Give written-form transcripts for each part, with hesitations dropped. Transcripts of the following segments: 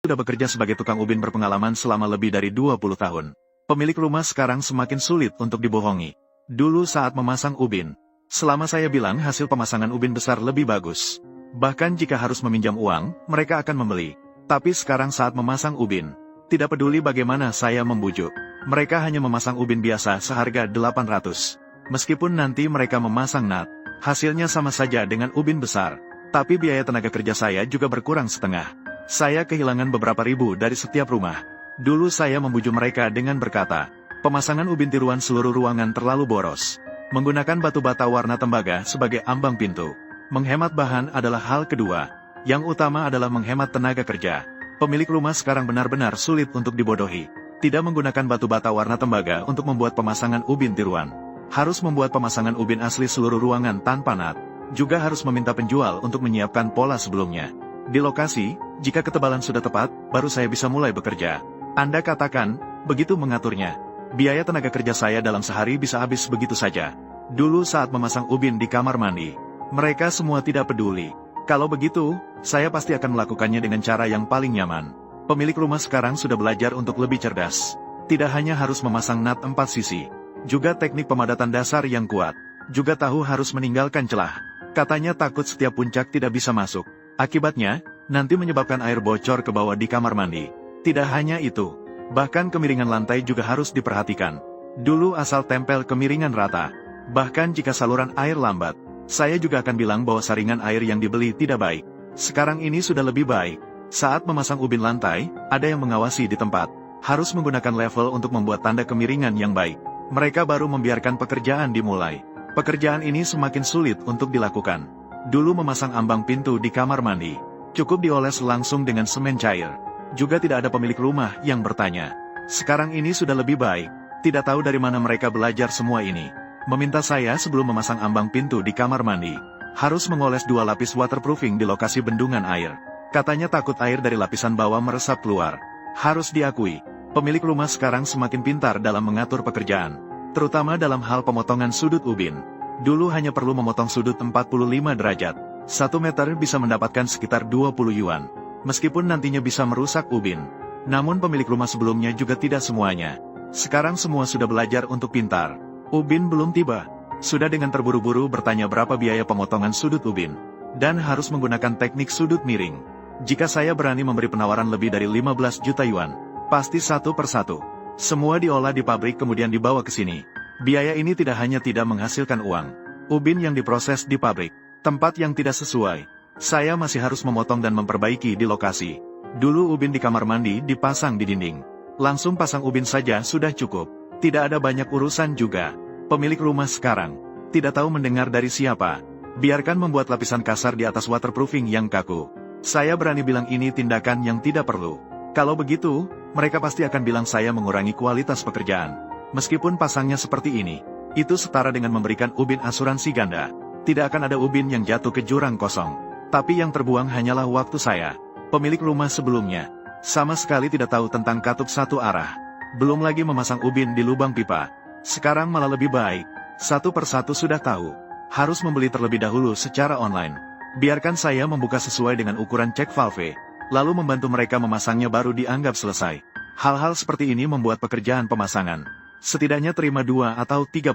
sudah bekerja sebagai tukang ubin berpengalaman selama lebih dari 20 tahun. Pemilik rumah sekarang semakin sulit untuk dibohongi. Dulu saat memasang ubin, selama saya bilang hasil pemasangan ubin besar lebih bagus. Bahkan jika harus meminjam uang, mereka akan membeli. Tapi sekarang saat memasang ubin, tidak peduli bagaimana saya membujuk. Mereka hanya memasang ubin biasa seharga 800. Meskipun nanti mereka memasang nat, hasilnya sama saja dengan ubin besar. Tapi biaya tenaga kerja saya juga berkurang setengah. Saya kehilangan beberapa ribu dari setiap rumah. Dulu saya membujuk mereka dengan berkata, pemasangan ubin tiruan seluruh ruangan terlalu boros. Menggunakan batu bata warna tembaga sebagai ambang pintu. Menghemat bahan adalah hal kedua. Yang utama adalah menghemat tenaga kerja. Pemilik rumah sekarang benar-benar sulit untuk dibodohi. Tidak menggunakan batu bata warna tembaga untuk membuat pemasangan ubin tiruan. Harus membuat pemasangan ubin asli seluruh ruangan tanpa nat. Juga harus meminta penjual untuk menyiapkan pola sebelumnya. Di lokasi, jika ketebalan sudah tepat, baru saya bisa mulai bekerja. Anda katakan, begitu mengaturnya. Biaya tenaga kerja saya dalam sehari bisa habis begitu saja. Dulu saat memasang ubin di kamar mandi, mereka semua tidak peduli. Kalau begitu, saya pasti akan melakukannya dengan cara yang paling nyaman. Pemilik rumah sekarang sudah belajar untuk lebih cerdas. Tidak hanya harus memasang nat 4 sisi, juga teknik pemadatan dasar yang kuat. Juga tahu harus meninggalkan celah. Katanya takut setiap puncak tidak bisa masuk. Akibatnya, nanti menyebabkan air bocor ke bawah di kamar mandi. Tidak hanya itu, bahkan kemiringan lantai juga harus diperhatikan. Dulu asal tempel kemiringan rata. Bahkan jika saluran air lambat, saya juga akan bilang bahwa saringan air yang dibeli tidak baik. Sekarang ini sudah lebih baik. Saat memasang ubin lantai, ada yang mengawasi di tempat. Harus menggunakan level untuk membuat tanda kemiringan yang baik. Mereka baru membiarkan pekerjaan dimulai. Pekerjaan ini semakin sulit untuk dilakukan. Dulu memasang ambang pintu di kamar mandi, cukup dioles langsung dengan semen cair. Juga tidak ada pemilik rumah yang bertanya. Sekarang ini sudah lebih baik. Tidak tahu dari mana mereka belajar semua ini. Meminta saya sebelum memasang ambang pintu di kamar mandi, harus mengoles 2 lapis waterproofing di lokasi bendungan air. Katanya takut air dari lapisan bawah meresap keluar. Harus diakui, pemilik rumah sekarang semakin pintar dalam mengatur pekerjaan. Terutama dalam hal pemotongan sudut ubin. Dulu hanya perlu memotong sudut 45 derajat. 1 meter bisa mendapatkan sekitar 20 yuan. Meskipun nantinya bisa merusak ubin. Namun pemilik rumah sebelumnya juga tidak semuanya. Sekarang semua sudah belajar untuk pintar. Ubin belum tiba. Sudah dengan terburu-buru bertanya berapa biaya pemotongan sudut ubin. Dan harus menggunakan teknik sudut miring. Jika saya berani memberi penawaran lebih dari 15 juta yuan, pasti satu persatu. Semua diolah di pabrik kemudian dibawa ke sini. Biaya ini tidak hanya tidak menghasilkan uang. Ubin yang diproses di pabrik, tempat yang tidak sesuai. Saya masih harus memotong dan memperbaiki di lokasi. Dulu ubin di kamar mandi dipasang di dinding. Langsung pasang ubin saja sudah cukup. Tidak ada banyak urusan juga. Pemilik rumah sekarang tidak tahu mendengar dari siapa. Biarkan membuat lapisan kasar di atas waterproofing yang kaku. Saya berani bilang ini tindakan yang tidak perlu. Kalau begitu, mereka pasti akan bilang saya mengurangi kualitas pekerjaan. Meskipun pasangnya seperti ini, itu setara dengan memberikan ubin asuransi ganda. Tidak akan ada ubin yang jatuh ke jurang kosong. Tapi yang terbuang hanyalah waktu saya. Pemilik rumah sebelumnya sama sekali tidak tahu tentang katup satu arah. Belum lagi memasang ubin di lubang pipa. Sekarang malah lebih baik. Satu persatu sudah tahu. Harus membeli terlebih dahulu secara online. Biarkan saya membuka sesuai dengan ukuran cek valve. Lalu membantu mereka memasangnya baru dianggap selesai. Hal-hal seperti ini membuat pekerjaan pemasangan setidaknya terima 2 atau 30.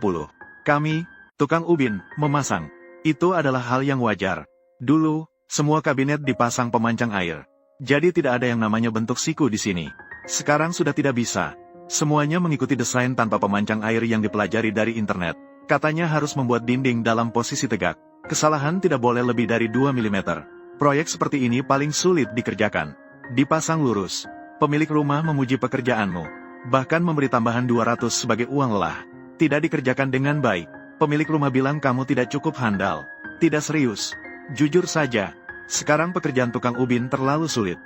Kami, tukang ubin, memasang. Itu adalah hal yang wajar. Dulu, semua kabinet dipasang pemanjang air. Jadi tidak ada yang namanya bentuk siku di sini. Sekarang sudah tidak bisa. Semuanya mengikuti desain tanpa pemanjang air yang dipelajari dari internet. Katanya harus membuat dinding dalam posisi tegak. Kesalahan tidak boleh lebih dari 2 mm. Proyek seperti ini paling sulit dikerjakan. Dipasang lurus. Pemilik rumah memuji pekerjaanmu. Bahkan memberi tambahan 200 sebagai uang lelah. Tidak dikerjakan dengan baik. Pemilik rumah bilang kamu tidak cukup handal. Tidak serius. Jujur saja, sekarang pekerjaan tukang ubin terlalu sulit.